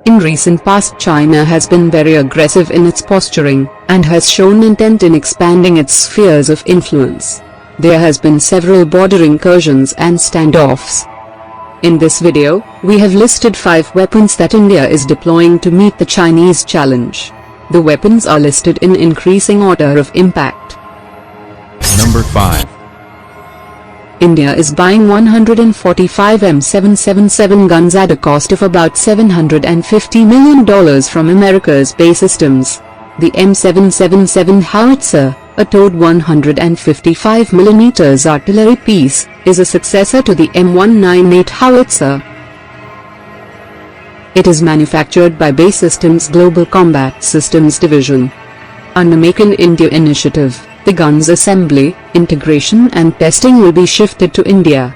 In recent past, China has been very aggressive in its posturing, and has shown intent in expanding its spheres of influence. There has been several border incursions and standoffs. In this video, we have listed 5 weapons that India is deploying to meet the Chinese challenge. The weapons are listed in increasing order of impact. Number 5. India is buying 145 M777 guns at a cost of about $750 million from America's base systems. The M777 howitzer, a towed 155mm artillery piece, is a successor to the M198 howitzer. It is manufactured by Base Systems Global Combat Systems Division. Under Make in India initiative, the gun's assembly, integration and testing will be shifted to India.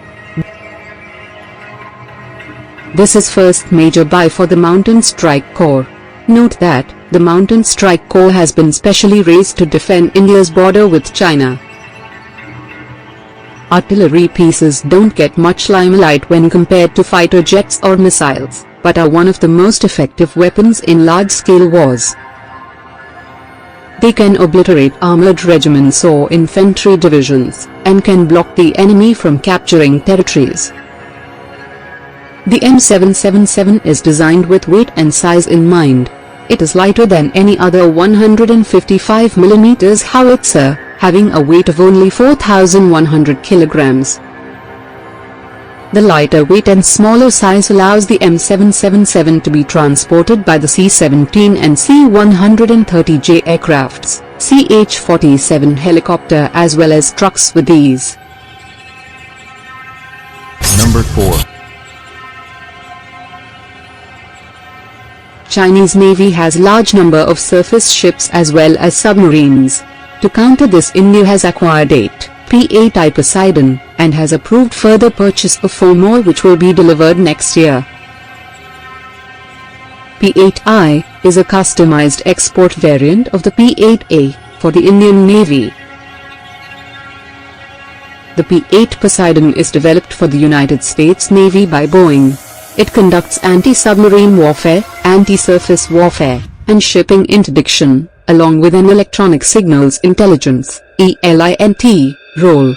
This is first major buy for the Mountain Strike Corps. Note that the Mountain Strike Corps has been specially raised to defend India's border with China. Artillery pieces don't get much limelight when compared to fighter jets or missiles, but are one of the most effective weapons in large-scale wars. They can obliterate armored regiments or infantry divisions, and can block the enemy from capturing territories. The M777 is designed with weight and size in mind. It is lighter than any other 155mm howitzer, having a weight of only 4,100 kilograms. The lighter weight and smaller size allows the M777 to be transported by the C-17 and C-130J aircrafts, CH-47 helicopter as well as trucks with ease. Number 4. Chinese Navy has large number of surface ships as well as submarines. To counter this, India has acquired 8 P-8I Poseidon, and has approved further purchase of 4 more which will be delivered next year. P-8I is a customized export variant of the P-8A for the Indian Navy. The P-8 Poseidon is developed for the United States Navy by Boeing. It conducts anti-submarine warfare, anti-surface warfare, and shipping interdiction, along with an electronic signals intelligence (ELINT) role.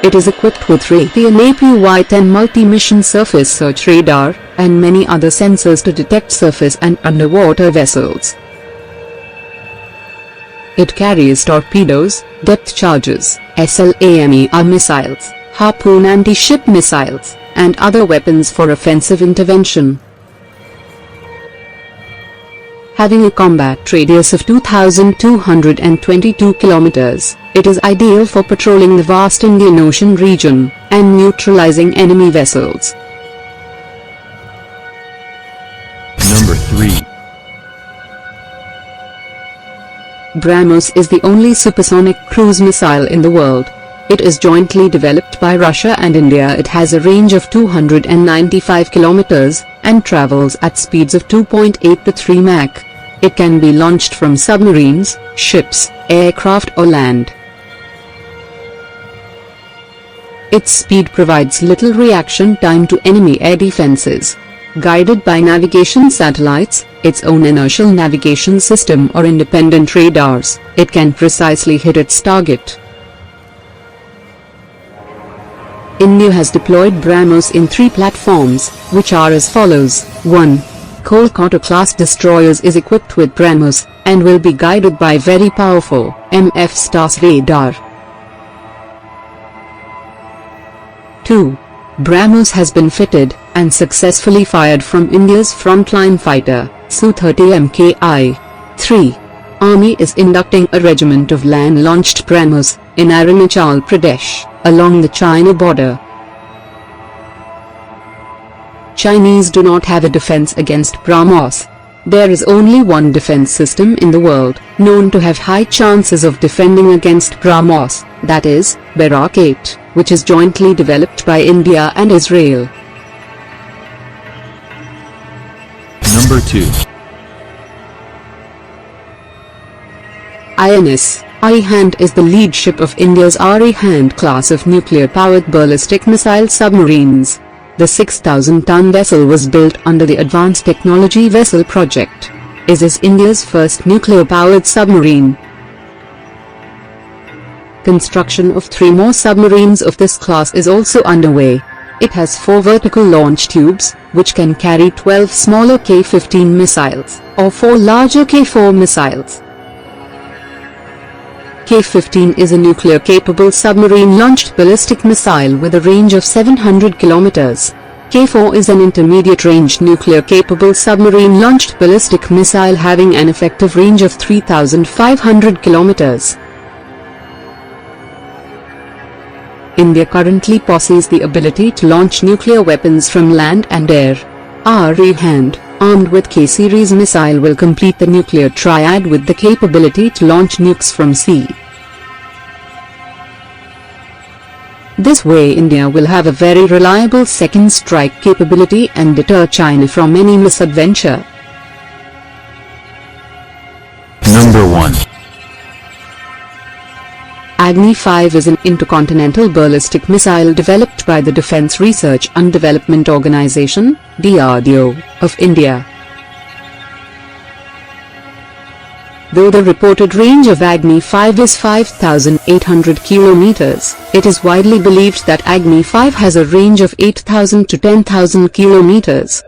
It is equipped with Raytheon APY-10 multi-mission surface search radar, and many other sensors to detect surface and underwater vessels. It carries torpedoes, depth charges, SLAMER missiles, Harpoon anti-ship missiles, and other weapons for offensive intervention. Having a combat radius of 2,222 kilometers, it is ideal for patrolling the vast Indian Ocean region, and neutralizing enemy vessels. Number 3. BrahMos is the only supersonic cruise missile in the world. It is jointly developed by Russia and India. It has a range of 295 kilometers, and travels at speeds of 2.8 to 3 Mach. It can be launched from submarines, ships, aircraft or land. Its speed provides little reaction time to enemy air defenses. Guided by navigation satellites, its own inertial navigation system or independent radars, it can precisely hit its target. India has deployed BrahMos in 3 platforms, which are as follows. 1. Kolkata-class destroyers is equipped with BrahMos, and will be guided by very powerful MF STARS radar. 2. BrahMos has been fitted, and successfully fired from India's frontline fighter, Su-30 Mki. 3. Army is inducting a regiment of land-launched BrahMos, in Arunachal Pradesh, along the China border. Chinese do not have a defense against BrahMos. There is only one defense system in the world, known to have high chances of defending against BrahMos, that is, Barak 8, which is jointly developed by India and Israel. Number 2. INS Arihant is the lead ship of India's Arihant class of nuclear-powered ballistic missile submarines. The 6,000-ton vessel was built under the Advanced Technology Vessel Project. It is India's first nuclear-powered submarine. Construction of 3 more submarines of this class is also underway. It has 4 vertical launch tubes, which can carry 12 smaller K-15 missiles, or 4 larger K-4 missiles. K-15 is a nuclear-capable submarine-launched ballistic missile with a range of 700 kilometers. K-4 is an intermediate-range nuclear-capable submarine-launched ballistic missile having an effective range of 3,500 kilometers. India currently possesses the ability to launch nuclear weapons from land and air. Our hand, armed with K-series missile, will complete the nuclear triad with the capability to launch nukes from sea. This way India will have a very reliable second strike capability and deter China from any misadventure. Number 1. Agni-5 is an intercontinental ballistic missile developed by the Defence Research and Development Organisation (DRDO) of India. Though the reported range of Agni-5 is 5,800 kilometers, it is widely believed that Agni-5 has a range of 8,000 to 10,000 kilometers.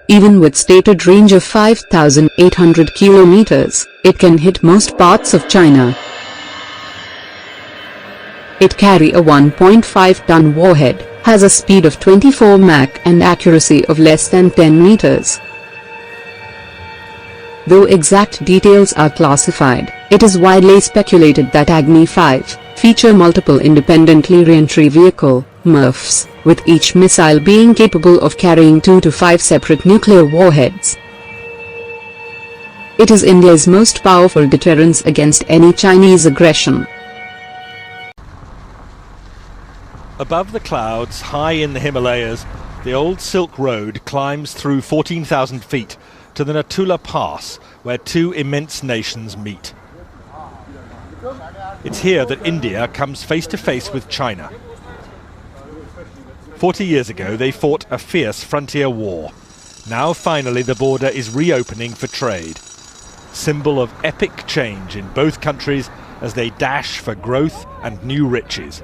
Even with stated range of 5,800 kilometers, it can hit most parts of China. It carries a 1.5-ton warhead, has a speed of 24 Mach and accuracy of less than 10 meters. Though exact details are classified, it is widely speculated that Agni-5 feature multiple independently re-entry vehicle (MIRVs), with each missile being capable of carrying 2 to 5 separate nuclear warheads. It is India's most powerful deterrence against any Chinese aggression. Above the clouds, high in the Himalayas, the old Silk Road climbs through 14,000 feet to the Natula Pass, where 2 immense nations meet. It's here that India comes face to face with China. 40 years ago, they fought a fierce frontier war. Now, finally, the border is reopening for trade. Symbol of epic change in both countries as they dash for growth and new riches.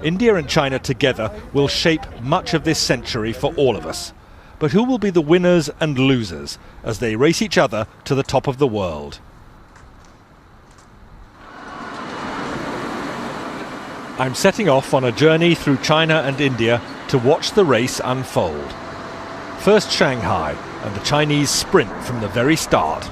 India and China together will shape much of this century for all of us. But who will be the winners and losers as they race each other to the top of the world? I'm setting off on a journey through China and India to watch the race unfold. First Shanghai, and the Chinese sprint from the very start.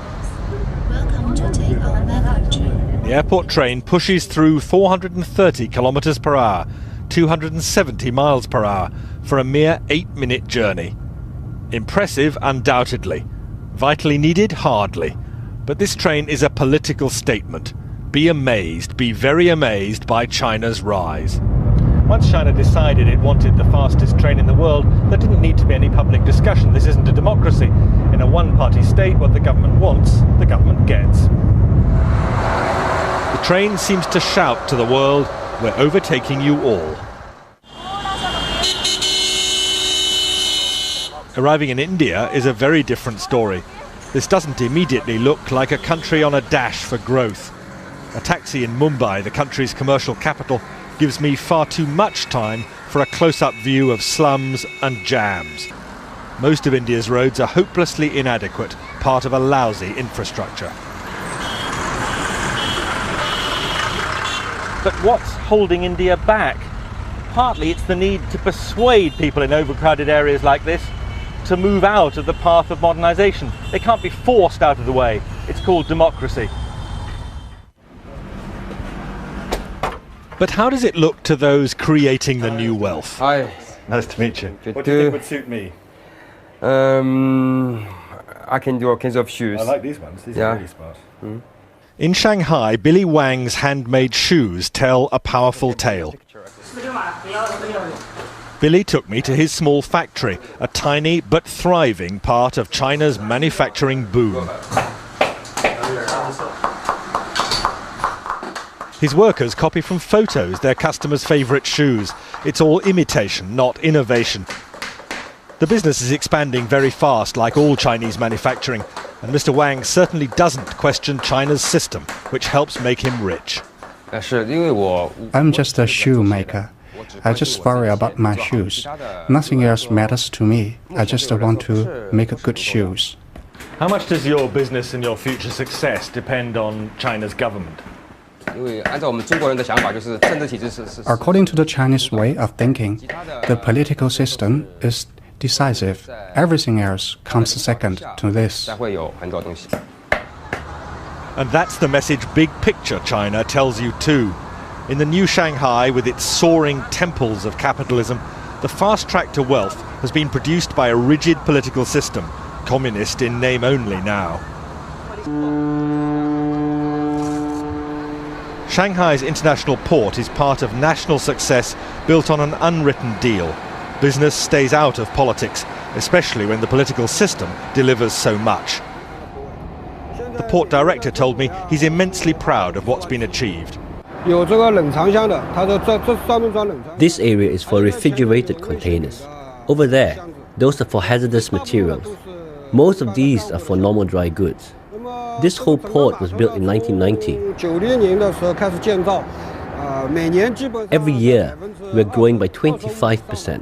Welcome to take our backup train. The airport train pushes through 430 kilometers per hour, 270 miles per hour, for a mere 8-minute journey. Impressive, undoubtedly. Vitally needed, hardly. But this train is a political statement. Be amazed, be very amazed by China's rise. Once China decided it wanted the fastest train in the world, there didn't need to be any public discussion. This isn't a democracy. In a one-party state, what the government wants, the government gets. The train seems to shout to the world, "We're overtaking you all." Arriving in India is a very different story. This doesn't immediately look like a country on a dash for growth. A taxi in Mumbai, the country's commercial capital, gives me far too much time for a close-up view of slums and jams. Most of India's roads are hopelessly inadequate, part of a lousy infrastructure. But what's holding India back? Partly it's the need to persuade people in overcrowded areas like this to move out of the path of modernisation. They can't be forced out of the way. It's called democracy. But how does it look to those creating the new wealth? Hi. Nice to meet you. What do you think would suit me? I can do all kinds of shoes. I like these ones. These are really smart. Mm. In Shanghai, Billy Wang's handmade shoes tell a powerful tale. Billy took me to his small factory, a tiny but thriving part of China's manufacturing boom. His workers copy from photos their customers' favourite shoes. It's all imitation, not innovation. The business is expanding very fast, like all Chinese manufacturing, and Mr. Wang certainly doesn't question China's system, which helps make him rich. I'm just a shoemaker. I just worry about my shoes. Nothing else matters to me. I just want to make good shoes. How much does your business and your future success depend on China's government? According to the Chinese way of thinking, the political system is decisive. Everything else comes second to this. And that's the message big picture China tells you too. In the new Shanghai, with its soaring temples of capitalism, the fast track to wealth has been produced by a rigid political system, communist in name only now. Shanghai's international port is part of national success built on an unwritten deal. Business stays out of politics, especially when the political system delivers so much. The port director told me he's immensely proud of what's been achieved. This area is for refrigerated containers. Over there, those are for hazardous materials. Most of these are for normal dry goods. This whole port was built in 1990. Every year, we're growing by 25%.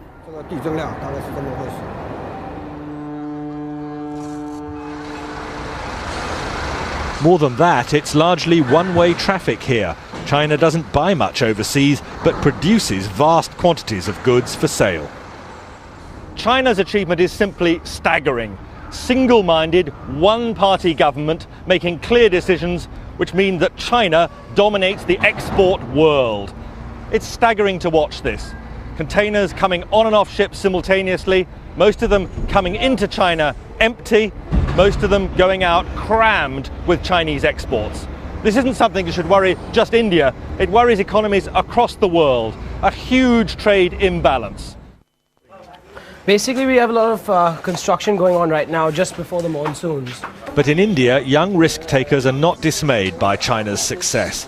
More than that, it's largely one-way traffic here. China doesn't buy much overseas, but produces vast quantities of goods for sale. China's achievement is simply staggering. Single-minded, one-party government making clear decisions which mean that China dominates the export world. It's staggering to watch this. Containers coming on and off ships simultaneously, most of them coming into China empty, most of them going out crammed with Chinese exports. This isn't something that should worry just India, it worries economies across the world. A huge trade imbalance. Basically, we have a lot of construction going on right now just before the monsoons. But in India, young risk-takers are not dismayed by China's success.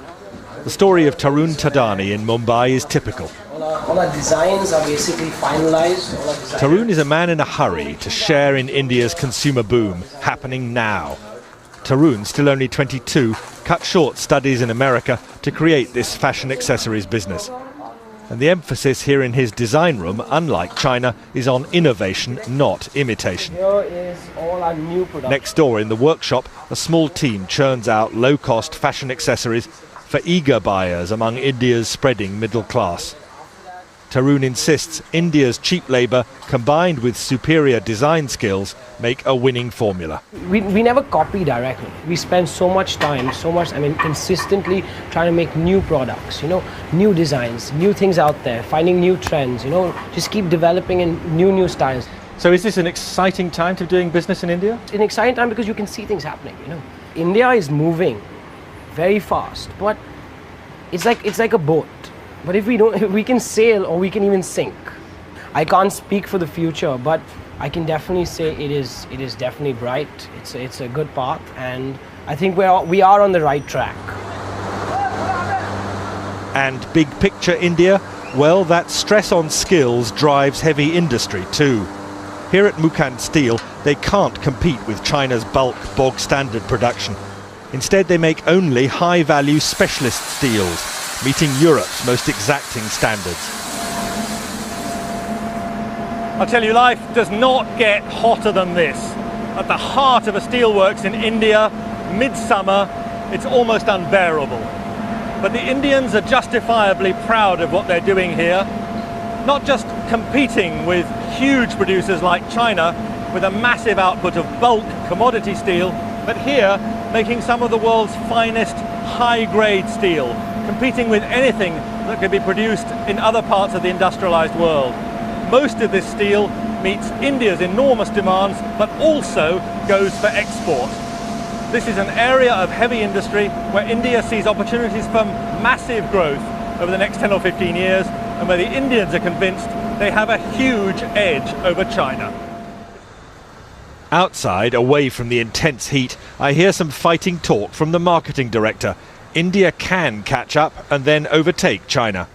The story of Tarun Tadani in Mumbai is typical. All our designs are basically finalized. Tarun is a man in a hurry to share in India's consumer boom, happening now. Tarun, still only 22, cut short studies in America to create this fashion accessories business. And the emphasis here in his design room, unlike China, is on innovation, not imitation. Here is all our new production. Next door in the workshop, a small team churns out low-cost fashion accessories for eager buyers among India's spreading middle class. Tarun insists India's cheap labour, combined with superior design skills, make a winning formula. We never copy directly. We spend so much time, consistently trying to make new products, new designs, new things out there, finding new trends, just keep developing in new styles. So is this an exciting time to be doing business in India? It's an exciting time because you can see things happening, India is moving very fast, but it's like a boat. But if we can sail or we can even sink. I can't speak for the future, but I can definitely say it is definitely bright. It's a good path, and I think we are on the right track. And big picture India? Well, that stress on skills drives heavy industry too. Here at Mukand Steel, they can't compete with China's bulk bog standard production. Instead, they make only high-value specialist steels, meeting Europe's most exacting standards. I'll tell you, life does not get hotter than this. At the heart of a steelworks in India, midsummer, it's almost unbearable. But the Indians are justifiably proud of what they're doing here, not just competing with huge producers like China with a massive output of bulk commodity steel, but here making some of the world's finest high-grade steel, competing with anything that could be produced in other parts of the industrialized world. Most of this steel meets India's enormous demands, but also goes for export. This is an area of heavy industry where India sees opportunities for massive growth over the next 10 or 15 years, and where the Indians are convinced they have a huge edge over China. Outside, away from the intense heat, I hear some fighting talk from the marketing director. India can catch up and then overtake China.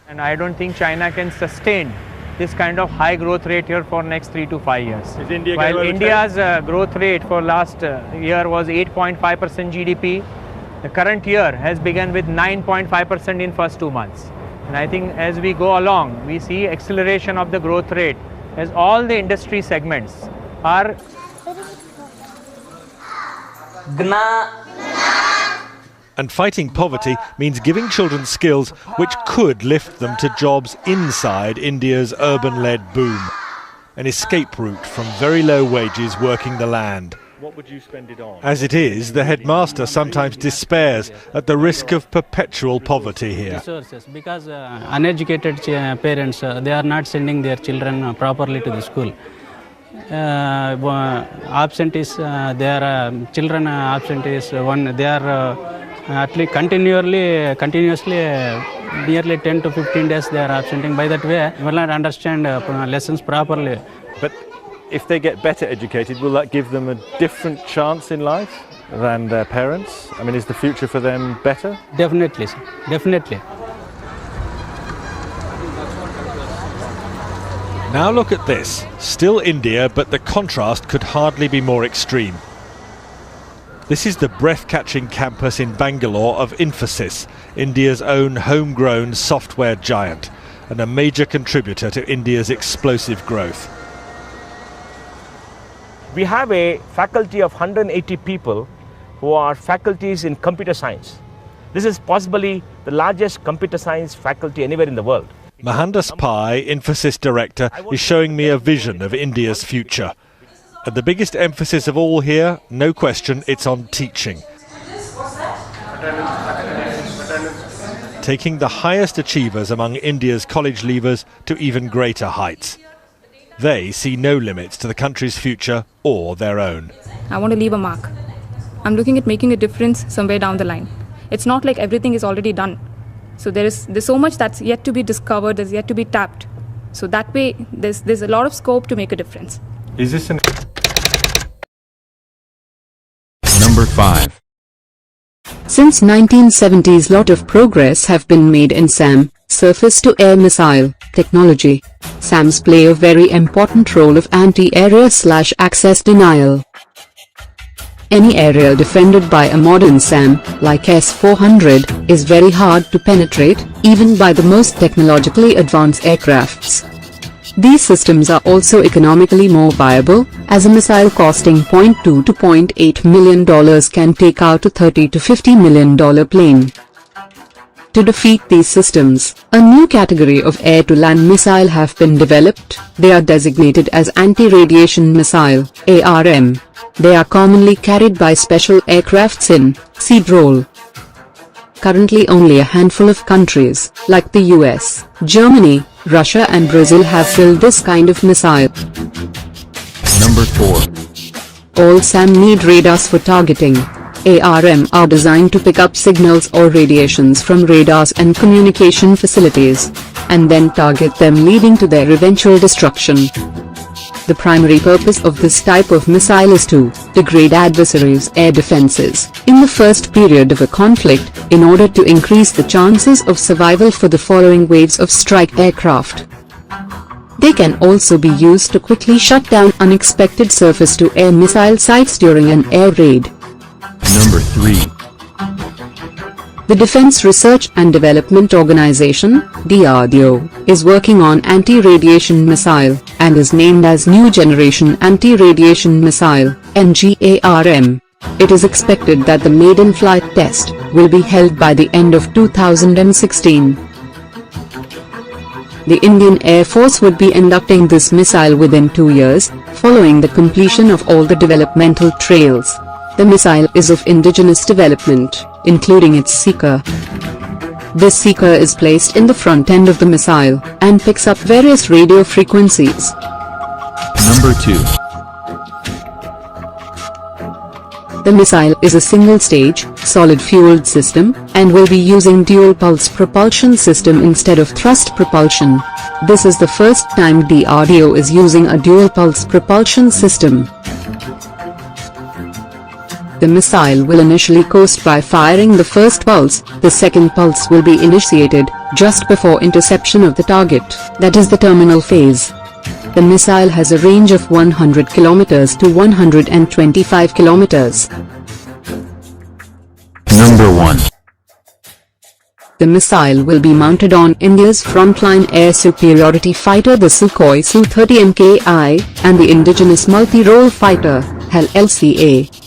And I don't think China can sustain this kind of high growth rate here for next 3 to 5 years. Is India While going to India's growth rate for last year was 8.5% GDP, the current year has begun with 9.5% in first 2 months. And I think as we go along, we see acceleration of the growth rate as all the industry segments are And fighting poverty means giving children skills which could lift them to jobs inside India's urban-led boom. An escape route from very low wages working the land. What would you spend it on? As it is, the headmaster sometimes despairs at the risk of perpetual poverty here. Resources, because uneducated parents, they are not sending their children properly to the school. Absentees, their children absentees, they are at least continuously nearly 10 to 15 days they are absenting. By that way, will not understand lessons properly. But if they get better educated, will that give them a different chance in life than their parents? I mean, is the future for them better? Definitely, sir. Definitely. Now look at this. Still India, but the contrast could hardly be more extreme. This is the breath-catching campus in Bangalore of Infosys, India's own homegrown software giant, and a major contributor to India's explosive growth. We have a faculty of 180 people who are faculties in computer science. This is possibly the largest computer science faculty anywhere in the world. Mahandas Pai, Infosys director, is showing me a vision of India's future. And the biggest emphasis of all here, no question, it's on teaching. Taking the highest achievers among India's college leavers to even greater heights. They see no limits to the country's future or their own. I want to leave a mark. I'm looking at making a difference somewhere down the line. It's not like everything is already done. So there's so much that's yet to be discovered, there's yet to be tapped. So that way, there's a lot of scope to make a difference. Is this an... Number 5. Since 1970s, lot of progress have been made in SAM, surface-to-air missile, technology. SAMs play a very important role of anti-area/access denial. Any area defended by a modern SAM, like S-400, is very hard to penetrate, even by the most technologically advanced aircrafts. These systems are also economically more viable, as a missile costing $0.2 to $0.8 million can take out a $30 to $50 million plane. To defeat these systems, a new category of air-to-land missile have been developed. They are designated as anti-radiation missile, ARM. They are commonly carried by special aircrafts in seed role. Currently only a handful of countries, like the US, Germany, Russia and Brazil have built this kind of missile. Number 4. All SAM need radars for targeting. ARM are designed to pick up signals or radiations from radars and communication facilities, and then target them, leading to their eventual destruction. The primary purpose of this type of missile is to degrade adversaries' air defenses in the first period of a conflict, in order to increase the chances of survival for the following waves of strike aircraft. They can also be used to quickly shut down unexpected surface-to-air missile sites during an air raid. Number 3. The Defense Research and Development Organization, DRDO, is working on anti-radiation missile, and is named as New Generation Anti-Radiation Missile, NGARM. It is expected that the maiden flight test will be held by the end of 2016. The Indian Air Force would be inducting this missile within 2 years, following the completion of all the developmental trails. The missile is of indigenous development, including its seeker. This seeker is placed in the front end of the missile, and picks up various radio frequencies. Number 2. The missile is a single-stage, solid-fueled system, and will be using dual-pulse propulsion system instead of thrust propulsion. This is the first time DRDO is using a dual-pulse propulsion system. The missile will initially coast by firing the first pulse. The second pulse will be initiated just before interception of the target, that is the terminal phase. The missile has a range of 100 kilometers to 125 kilometers. Number 1. The missile will be mounted on India's frontline air superiority fighter, the Sukhoi Su-30 Mki, and the indigenous multi-role fighter, HAL LCA.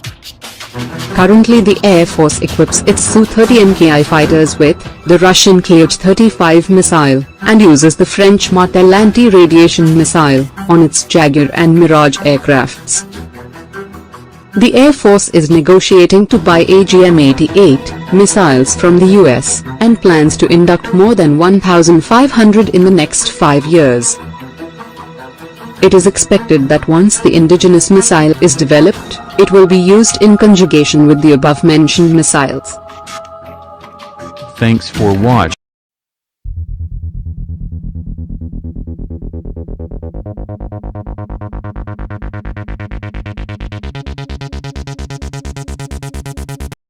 Currently the Air Force equips its Su-30 Mki fighters with the Russian Kh-35 missile, and uses the French Martel anti-radiation missile on its Jaguar and Mirage aircrafts. The Air Force is negotiating to buy AGM-88 missiles from the US, and plans to induct more than 1,500 in the next 5 years. It is expected that once the indigenous missile is developed, it will be used in conjugation with the above-mentioned missiles. Thanks for watching.